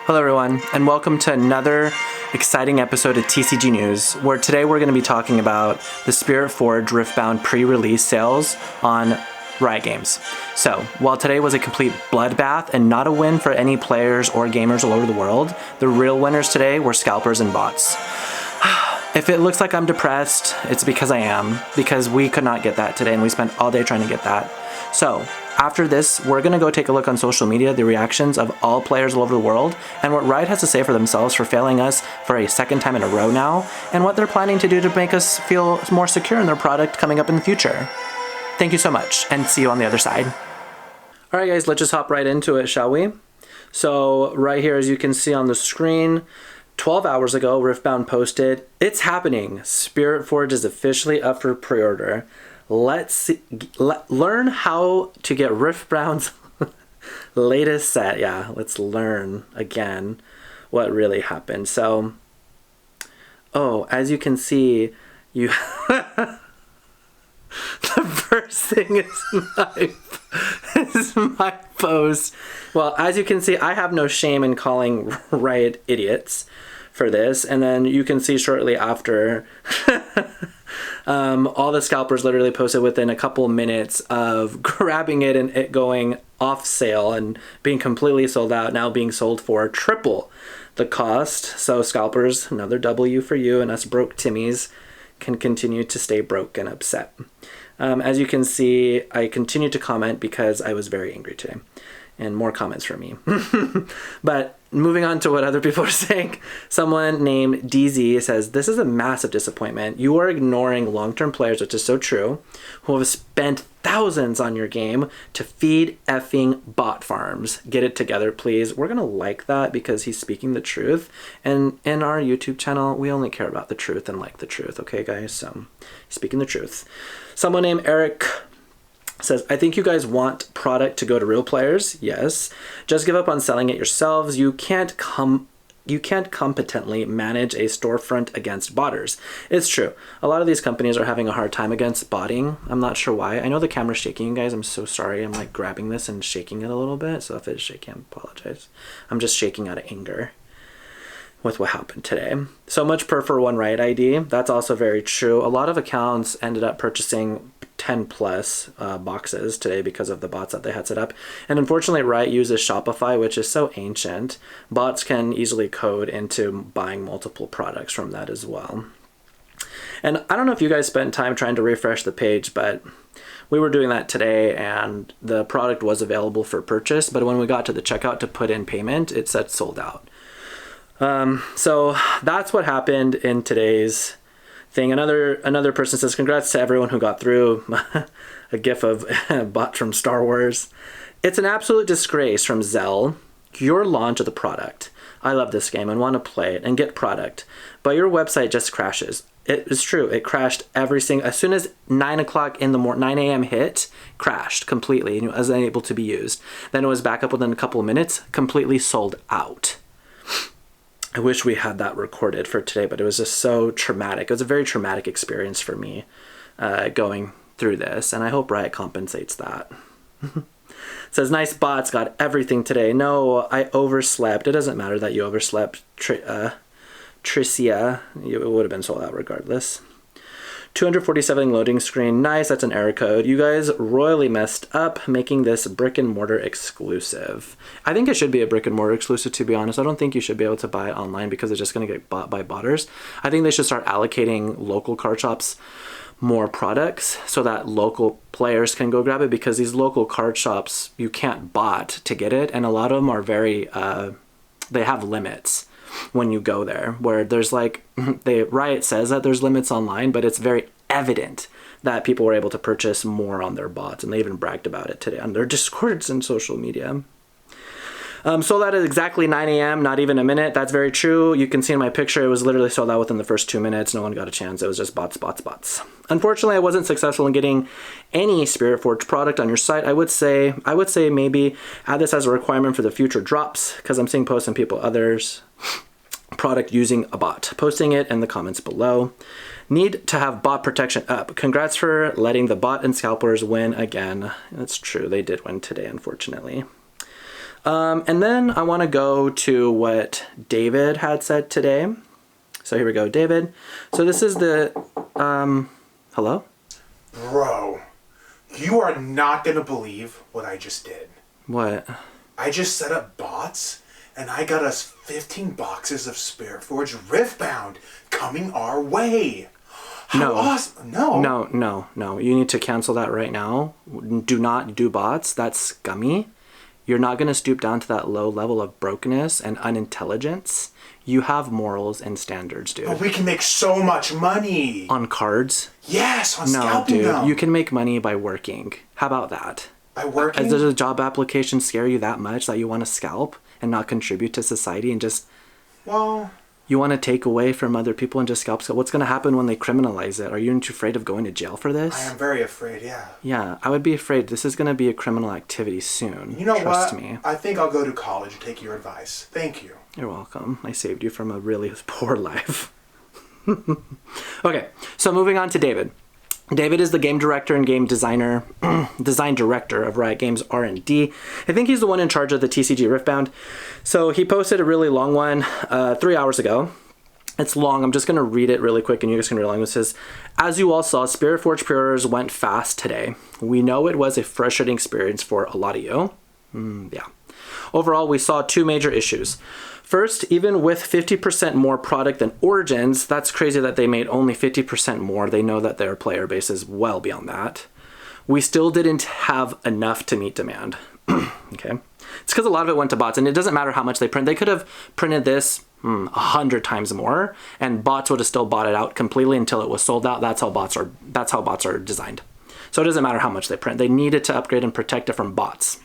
Hello everyone, and welcome to another exciting episode of TCG News, where today we're going to be talking about the Spirit Forge Riftbound pre-release sales on Riot Games. So, while today was a complete bloodbath and not a win for any players or gamers all over the world, the real winners today were scalpers and bots. If it looks like I'm depressed, it's because I am, because we could not get that today and we spent all day trying to get that. So, after this, we're going to go take a look on social media, the reactions of all players all over the world, and what Riot has to say for themselves for failing us for a second time in a row now, and what they're planning to do to make us feel more secure in their product coming up in the future. Thank you so much, and see you on the other side. Alright guys, let's just hop right into it, shall we? So, right here, as you can see on the screen, 12 hours ago, Riftbound posted, "It's happening! Spirit Forge is officially up for pre-order. Let's learn how to get Riftbound's latest set." Yeah, let's learn again what really happened. So, as you can see, you the first thing is my post. Well, as you can see, I have no shame in calling Riot idiots for this, and then you can see shortly after all the scalpers literally posted within a couple minutes of grabbing it and it going off sale and being completely sold out, now being sold for triple the cost. So scalpers, another W for you, and us broke Timmies can continue to stay broke and upset. As you can see, I continue to comment because I was very angry today. And more comments from me. But moving on to what other people are saying, someone named DZ says, "This is a massive disappointment. You are ignoring long-term players," which is so true, "who have spent thousands on your game to feed effing bot farms. Get it together, please." We're gonna like that because he's speaking the truth. And in our YouTube channel, we only care about the truth and like the truth, okay guys? So, speaking the truth. Someone named Eric says, "I think you guys want product to go to real players. Yes. Just give up on selling it yourselves. You can't competently manage a storefront against botters." It's true. A lot of these companies are having a hard time against botting. I'm not sure why. I know the camera's shaking, you guys. I'm so sorry. I'm like grabbing this and shaking it a little bit. So if it's shaking, I apologize. I'm just shaking out of anger with what happened today. So much per one Riot ID. That's also very true. A lot of accounts ended up purchasing 10 plus boxes today because of the bots that they had set up. And unfortunately, Riot uses Shopify, which is so ancient. Bots can easily code into buying multiple products from that as well. And I don't know if you guys spent time trying to refresh the page, but we were doing that today and the product was available for purchase. But when we got to the checkout to put in payment, it said sold out. So that's what happened in today's thing. Another person says, "Congrats to everyone who got through." A gif of a bot from Star Wars. "It's an absolute disgrace from Zell. Your launch of the product. I love this game and want to play it and get product, but your website just crashes." It is true. It crashed as soon as 9 o'clock in the morning, 9 a.m. hit, crashed completely and it was unable to be used. Then it was back up within a couple of minutes, completely sold out. I wish we had that recorded for today, but it was just so traumatic. It was a very traumatic experience for me going through this, and I hope Riot compensates that. It says, "Nice bots, got everything today." No, I overslept. It doesn't matter that you overslept, Tricia. It would have been sold out regardless. 247 loading screen. Nice, that's an error code. You guys royally messed up making this brick and mortar exclusive. I think it should be a brick and mortar exclusive, to be honest. I don't think you should be able to buy it online because it's just going to get bought by botters. I think they should start allocating local card shops more products so that local players can go grab it, because these local card shops, you can't bot to get it. And a lot of them are very, they have limits when you go there, where there's like, Riot says that there's limits online, but it's very evident that people were able to purchase more on their bots, and they even bragged about it today on their Discords and social media. Sold out at exactly 9 a.m., not even a minute. That's very true. You can see in my picture, it was literally sold out within the first 2 minutes. No one got a chance. It was just bots, bots, bots. Unfortunately, I wasn't successful in getting any Spirit Forge product on your site. I would say maybe add this as a requirement for the future drops, because I'm seeing posts and others product using a bot. Posting it in the comments below. Need to have bot protection up. Congrats for letting the bot and scalpers win again. That's true. They did win today, unfortunately. And then I want to go to what David had said today. So here we go, David. So this is the, hello? Bro, you are not going to believe what I just did. What? I just set up bots, and I got us 15 boxes of Spirit Forge Riftbound coming our way. How awesome. No. You need to cancel that right now. Do not do bots. That's scummy. You're not going to stoop down to that low level of brokenness and unintelligence. You have morals and standards, dude. But we can make so much money. On cards? Yes, on no, scalping dude, them. You can make money by working. How about that? By working? Does a job application scare you that much that you want to scalp and not contribute to society and just... Well... You want to take away from other people and just scalp? What's going to happen when they criminalize it? Are you afraid of going to jail for this? I am very afraid, yeah. Yeah, I would be afraid. This is going to be a criminal activity soon. You know Trust what? me. I think I'll go to college and take your advice. Thank you. You're welcome. I saved you from a really poor life. Okay, so moving on to David. David is the game director and game designer, design director of Riot Games R&D. I think he's the one in charge of the TCG Riftbound. So he posted a really long one 3 hours ago. It's long. I'm just going to read it really quick and you guys can read along. It says, as you all saw, Spirit Forge pre-orders went fast today. We know it was a frustrating experience for a lot of you. Yeah. Overall, we saw two major issues. First, even with 50% more product than Origins, that's crazy that they made only 50% more. They know that their player base is well beyond that. We still didn't have enough to meet demand. Okay. It's because a lot of it went to bots, and it doesn't matter how much they print. They could have printed this 100 times more, and bots would have still bought it out completely until it was sold out. That's how bots are designed. So it doesn't matter how much they print. They needed to upgrade and protect it from bots.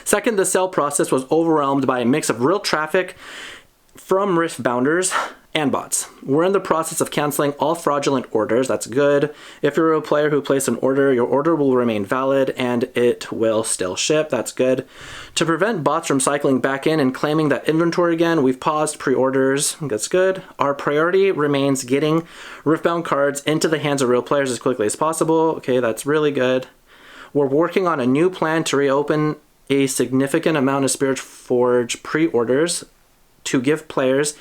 Second, the sale process was overwhelmed by a mix of real traffic from Riftbounders and bots. We're in the process of canceling all fraudulent orders. That's good. If you're a player who placed an order, your order will remain valid and it will still ship. That's good. To prevent bots from cycling back in and claiming that inventory again, we've paused pre-orders. That's good. Our priority remains getting Riftbound cards into the hands of real players as quickly as possible. Okay, that's really good. We're working on a new plan to reopen a significant amount of Spirit Forge pre-orders to give players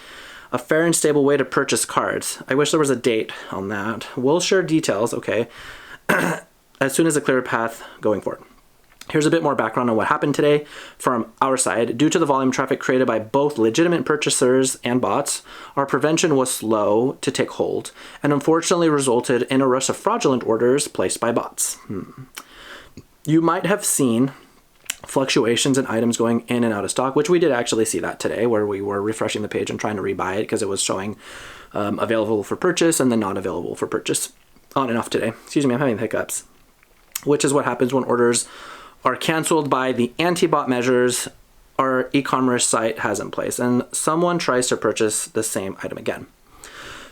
a fair and stable way to purchase cards. I wish there was a date on that. We'll share details, okay, as soon as a clear path going forward. Here's a bit more background on what happened today from our side. Due to the volume traffic created by both legitimate purchasers and bots, our prevention was slow to take hold and unfortunately resulted in a rush of fraudulent orders placed by bots. You might have seen fluctuations in items going in and out of stock, which we did actually see that today, where we were refreshing the page and trying to rebuy it because it was showing available for purchase and then not available for purchase on and off today. Excuse me, I'm having hiccups, which is what happens when orders are canceled by the anti-bot measures our e-commerce site has in place and someone tries to purchase the same item again.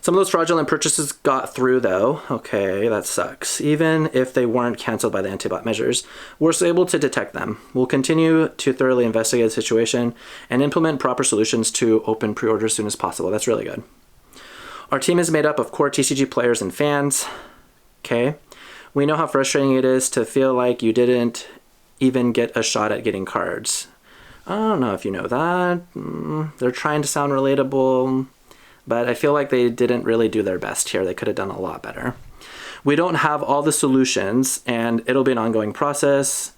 Some of those fraudulent purchases got through though. Okay, that sucks. Even if they weren't canceled by the anti-bot measures, we're still able to detect them. We'll continue to thoroughly investigate the situation and implement proper solutions to open pre-orders as soon as possible. That's really good. Our team is made up of core TCG players and fans. Okay. We know how frustrating it is to feel like you didn't even get a shot at getting cards. I don't know if you know that. They're trying to sound relatable, but I feel like they didn't really do their best here. They could have done a lot better. We don't have all the solutions, and it'll be an ongoing process.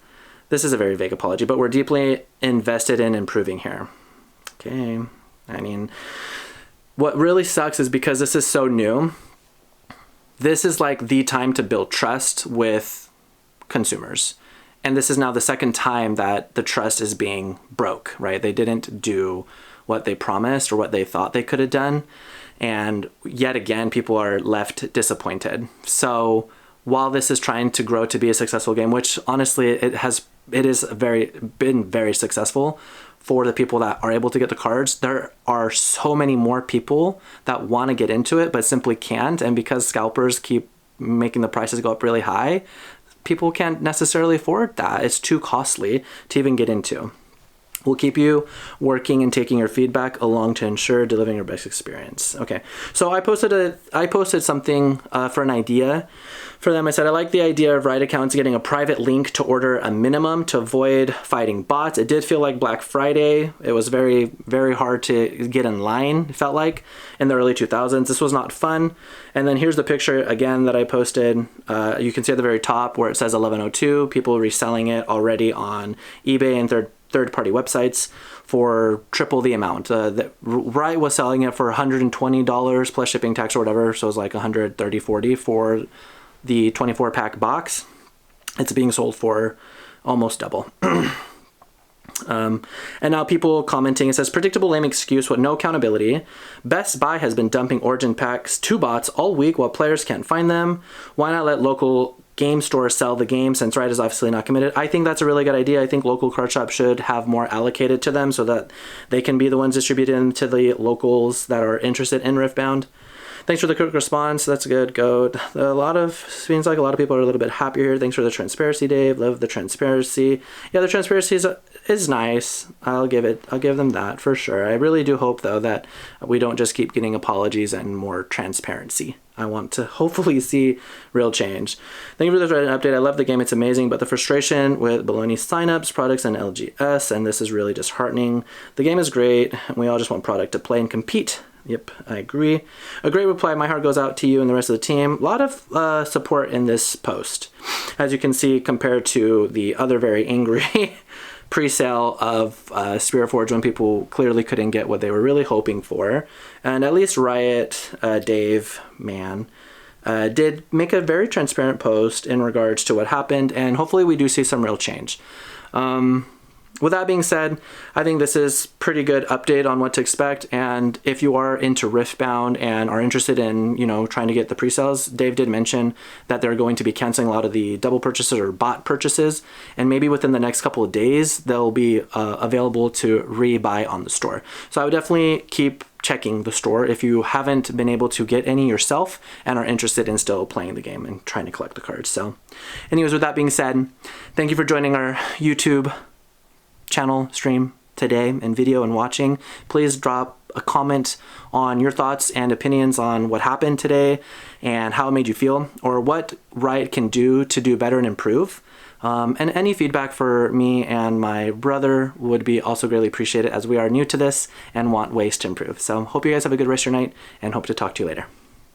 This is a very vague apology, but we're deeply invested in improving here. Okay, I mean, what really sucks is because this is so new, this is like the time to build trust with consumers. And this is now the second time that the trust is being broke, right? They didn't do what they promised or what they thought they could have done. And yet again, people are left disappointed. So while this is trying to grow to be a successful game, which honestly it is been very successful for the people that are able to get the cards, there are so many more people that want to get into it but simply can't. And because scalpers keep making the prices go up really high, people can't necessarily afford that. It's too costly to even get into. We'll keep you working and taking your feedback along to ensure delivering your best experience. Okay, so I posted something for an idea for them. I said I like the idea of Riot accounts getting a private link to order a minimum to avoid fighting bots. It did feel like Black Friday. It was very, very hard to get in line, it felt like, in the early 2000s. This was not fun. And then here's the picture again that I posted. You can see at the very top where it says 1102, people reselling it already on eBay and third-party websites for triple the amount. Riot was selling it for $120 plus shipping tax or whatever, so it was like $130, $40 for the 24-pack box. It's being sold for almost double. And now people commenting, it says, predictable lame excuse with no accountability. Best Buy has been dumping Origin packs to bots all week while players can't find them. Why not let local game stores sell the game since Riot is obviously not committed? I think that's a really good idea. I think local card shops should have more allocated to them so that they can be the ones distributing to the locals that are interested in Riftbound. Thanks for the quick response. That's good. Go. Seems like a lot of people are a little bit happier here. Thanks for the transparency, Dave. Love the transparency. Yeah, the transparency is nice. I'll give them that for sure. I really do hope though that we don't just keep getting apologies and more transparency. I want to hopefully see real change. Thank you for the update. I love the game. It's amazing, but the frustration with baloney signups, products, and LGS, and this is really disheartening. The game is great. We all just want product to play and compete. Yep, I agree. A great reply. My heart goes out to you and the rest of the team. A lot of support in this post. As you can see, compared to the other very angry pre-sale of Spirit Forge when people clearly couldn't get what they were really hoping for. And at least Riot, Dave, did make a very transparent post in regards to what happened, and hopefully we do see some real change. With that being said, I think this is pretty good update on what to expect. And if you are into Riftbound and are interested in, trying to get the pre-sales, Dave did mention that they're going to be canceling a lot of the double purchases or bot purchases. And maybe within the next couple of days, they'll be available to rebuy on the store. So I would definitely keep checking the store if you haven't been able to get any yourself and are interested in still playing the game and trying to collect the cards. So anyways, with that being said, thank you for joining our YouTube channel stream today and video and watching. Please drop a comment on your thoughts and opinions on what happened today and how it made you feel, or what Riot can do to do better and improve. And any feedback for me and my brother would be also greatly appreciated, as we are new to this and want ways to improve. So hope you guys have a good rest of your night and hope to talk to you later.